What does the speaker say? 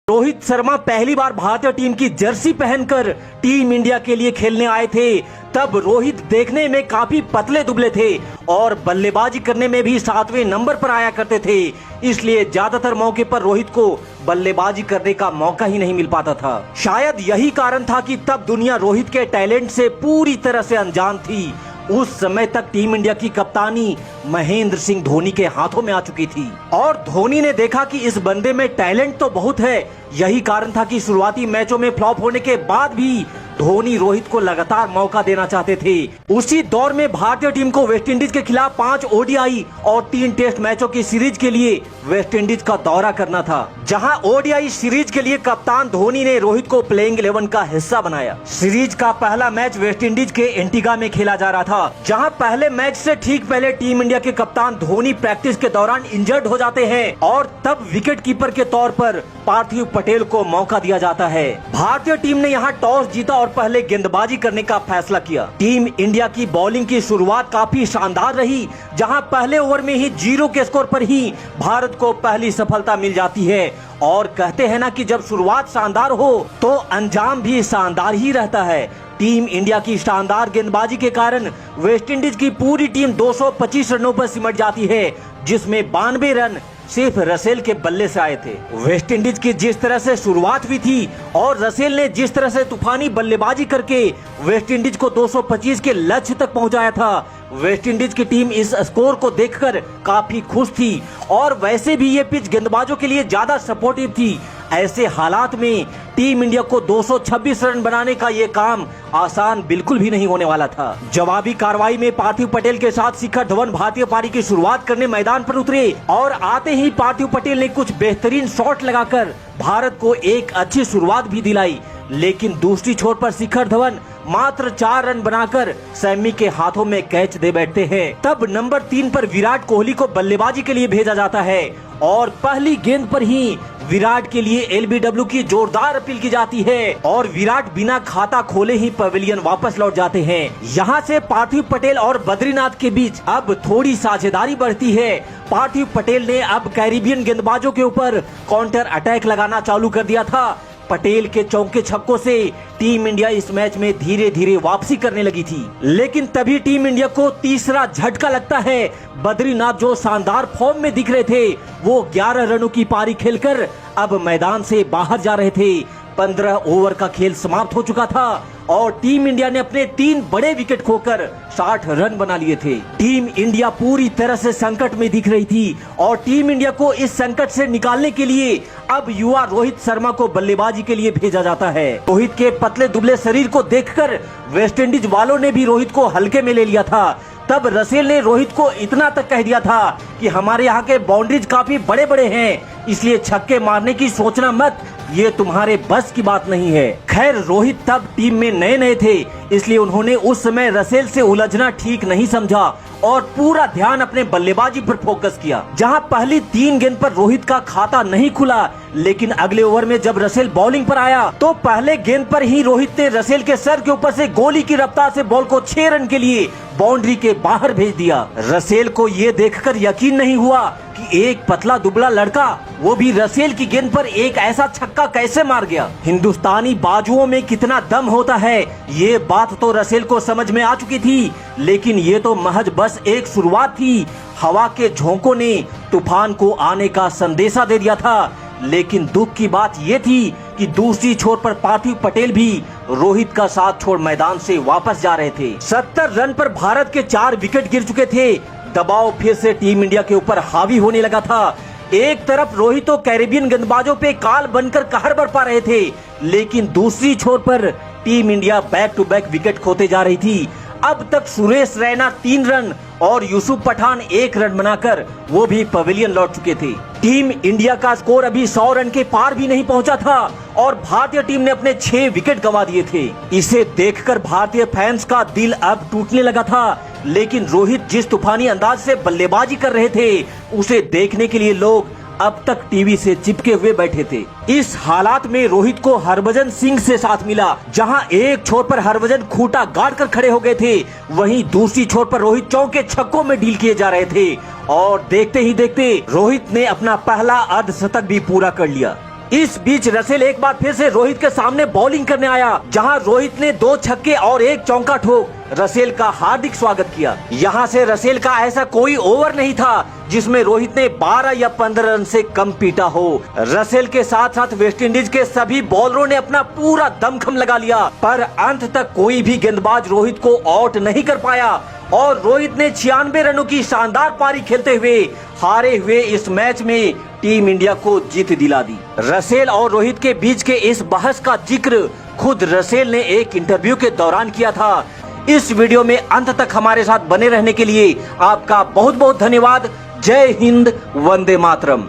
रोहित शर्मा पहली बार भारतीय टीम की जर्सी पहनकर टीम इंडिया के लिए खेलने आए थे। तब रोहित देखने में काफी पतले दुबले थे और बल्लेबाजी करने में भी 7वें नंबर पर आया करते थे, इसलिए ज्यादातर मौके पर रोहित को बल्लेबाजी करने का मौका ही नहीं मिल पाता था। शायद यही कारण था कि तब दुनिया रोहित के टैलेंट से पूरी तरह से अनजान थी। उस समय तक टीम इंडिया की कप्तानी महेंद्र सिंह धोनी के हाथों में आ चुकी थी और धोनी ने देखा कि इस बंदे में टैलेंट तो बहुत है। यही कारण था कि शुरुआती मैचों में फ्लॉप होने के बाद भी धोनी रोहित को लगातार मौका देना चाहते थे। उसी दौर में भारतीय टीम को वेस्टइंडीज के खिलाफ 5 ओडीआई और 3 टेस्ट मैचों की सीरीज के लिए वेस्टइंडीज का दौरा करना था, जहां ओडीआई सीरीज के लिए कप्तान धोनी ने रोहित को प्लेइंग 11 का हिस्सा बनाया। सीरीज का पहला मैच वेस्टइंडीज के एंटीगा में खेला जा रहा था, जहां पहले मैच से ठीक पहले टीम इंडिया के कप्तान धोनी प्रैक्टिस के दौरान इंजर्ड हो जाते हैं और तब विकेट कीपर के तौर पर पार्थिव पटेल को मौका दिया जाता है। भारतीय टीम ने यहाँ टॉस जीता और पहले गेंदबाजी करने का फैसला किया। टीम इंडिया की बॉलिंग की शुरुआत काफी शानदार रही, जहां पहले ओवर में ही 0 के स्कोर पर ही भारत को पहली सफलता मिल जाती है। और कहते हैं ना कि जब शुरुआत शानदार हो तो अंजाम भी शानदार ही रहता है। टीम इंडिया की शानदार गेंदबाजी के कारण वेस्टइंडीज की पूरी टीम 225 रनों पर सिमट जाती है, जिसमें 92 रन सिर्फ रसेल के बल्ले से आए थे। वेस्टइंडीज की जिस तरह से शुरुआत हुई थी और रसेल ने जिस तरह से तूफानी बल्लेबाजी करके वेस्टइंडीज को 225 के लक्ष्य तक पहुंचाया था, वेस्टइंडीज की टीम इस स्कोर को देखकर काफी खुश थी और वैसे भी ये पिच गेंदबाजों के लिए ज्यादा सपोर्टिव थी। ऐसे हालात में टीम इंडिया को 226 रन बनाने का ये काम आसान बिल्कुल भी नहीं होने वाला था। जवाबी कार्रवाई में पार्थिव पटेल के साथ शिखर धवन भारतीय पारी की शुरुआत करने मैदान पर उतरे और आते ही पार्थिव पटेल ने कुछ बेहतरीन शॉट लगाकर भारत को एक अच्छी शुरुआत भी दिलाई, लेकिन दूसरी छोर पर शिखर धवन मात्र 4 रन बनाकर सैमी के हाथों में कैच दे बैठते हैं। तब नंबर 3 पर विराट कोहली को बल्लेबाजी के लिए भेजा जाता है और पहली गेंद पर ही विराट के लिए एलबीडब्ल्यू की जोरदार अपील की जाती है और विराट बिना खाता खोले ही पवेलियन वापस लौट जाते हैं। यहाँ से पार्थिव पटेल और बद्रीनाथ के बीच अब थोड़ी साझेदारी बढ़ती है। पार्थिव पटेल ने अब कैरिबियन गेंदबाजों के ऊपर काउंटर अटैक लगाना चालू कर दिया था। पटेल के चौके छक्कों से टीम इंडिया इस मैच में धीरे धीरे वापसी करने लगी थी, लेकिन तभी टीम इंडिया को तीसरा झटका लगता है। बद्रीनाथ जो शानदार फॉर्म में दिख रहे थे, वो 11 रनों की पारी खेलकर अब मैदान से बाहर जा रहे थे। 15 ओवर का खेल समाप्त हो चुका था और टीम इंडिया ने अपने 3 बड़े विकेट खोकर 60 रन बना लिए थे। टीम इंडिया पूरी तरह से संकट में दिख रही थी और टीम इंडिया को इस संकट से निकालने के लिए अब युवा रोहित शर्मा को बल्लेबाजी के लिए भेजा जाता है। रोहित के पतले दुबले शरीर को देखकर वेस्टइंडीज वालों ने भी रोहित को हल्के में ले लिया था। तब रसेल ने रोहित को इतना तक कह दिया था कि हमारे यहाँ के बाउंड्रीज काफी बड़े बड़े हैं, इसलिए छक्के मारने की सोचना मत, ये तुम्हारे बस की बात नहीं है। खैर रोहित तब टीम में नए नए थे, इसलिए उन्होंने उस समय रसेल से उलझना ठीक नहीं समझा और पूरा ध्यान अपने बल्लेबाजी पर फोकस किया। जहां पहली 3 गेंद पर रोहित का खाता नहीं खुला, लेकिन अगले ओवर में जब रसेल बॉलिंग पर आया तो पहले गेंद पर ही रोहित ने रसेल के सर के ऊपर से गोली की रफ्तार से बॉल को 6 रन के लिए बाउंड्री के बाहर भेज दिया। रसेल को ये देखकर यकीन नहीं हुआ कि एक पतला दुबला लड़का, वो भी रसेल की गेंद पर एक ऐसा छक्का कैसे मार गया। हिंदुस्तानी बाजुओं में कितना दम होता है, ये बात तो रसेल को समझ में आ चुकी थी, लेकिन ये तो महज बस एक शुरुआत थी। हवा के झोंकों ने तूफान को आने का संदेशा दे दिया था, लेकिन दुख की बात ये थी कि दूसरी छोर पर पार्थिव पटेल भी रोहित का साथ छोड़ मैदान से वापस जा रहे थे। 70 रन पर भारत के 4 विकेट गिर चुके थे। दबाव फिर से टीम इंडिया के ऊपर हावी होने लगा था। एक तरफ रोहित तो कैरिबियन गेंदबाजों पे काल बनकर कहर बरपा रहे थे, लेकिन दूसरी छोर पर team India back to back wicket खोते जा रही थी। अब तक सुरेश रैना 3 रन और यूसुफ पठान 1 रन बनाकर वो भी पवेलियन लौट चुके थे। टीम इंडिया का स्कोर अभी 100 रन के पार भी नहीं पहुंचा था और भारतीय टीम ने अपने 6 विकेट गंवा दिए थे। इसे देखकर भारतीय फैंस का दिल अब टूटने लगा था, लेकिन रोहित जिस तूफानी अंदाज से बल्लेबाजी कर रहे थे, उसे देखने के लिए लोग अब तक टीवी से चिपके हुए बैठे थे। इस हालात में रोहित को हरभजन सिंह से साथ मिला, जहां एक छोर पर हरभजन खूंटा गाड़ कर खड़े हो गए थे, वहीं दूसरी छोर पर रोहित चौके छक्कों में डील किए जा रहे थे और देखते ही देखते रोहित ने अपना पहला अर्धशतक भी पूरा कर लिया। इस बीच रसेल एक बार फिर से रोहित के सामने बॉलिंग करने आया, जहां रोहित ने 2 छक्के और 1 चौका ठोक रसेल का हार्दिक स्वागत किया। यहां से रसेल का ऐसा कोई ओवर नहीं था जिसमें रोहित ने 12 या 15 रन से कम पीटा हो। रसेल के साथ साथ वेस्टइंडीज के सभी बॉलरों ने अपना पूरा दमखम लगा लिया, पर अंत तक कोई भी गेंदबाज रोहित को आउट नहीं कर पाया और रोहित ने 96 रनों की शानदार पारी खेलते हुए हारे हुए इस मैच में टीम इंडिया को जीत दिला दी। रसेल और रोहित के बीच के इस बहस का जिक्र खुद रसेल ने एक इंटरव्यू के दौरान किया था। इस वीडियो में अंत तक हमारे साथ बने रहने के लिए आपका बहुत बहुत धन्यवाद। जय हिंद, वंदे मातरम।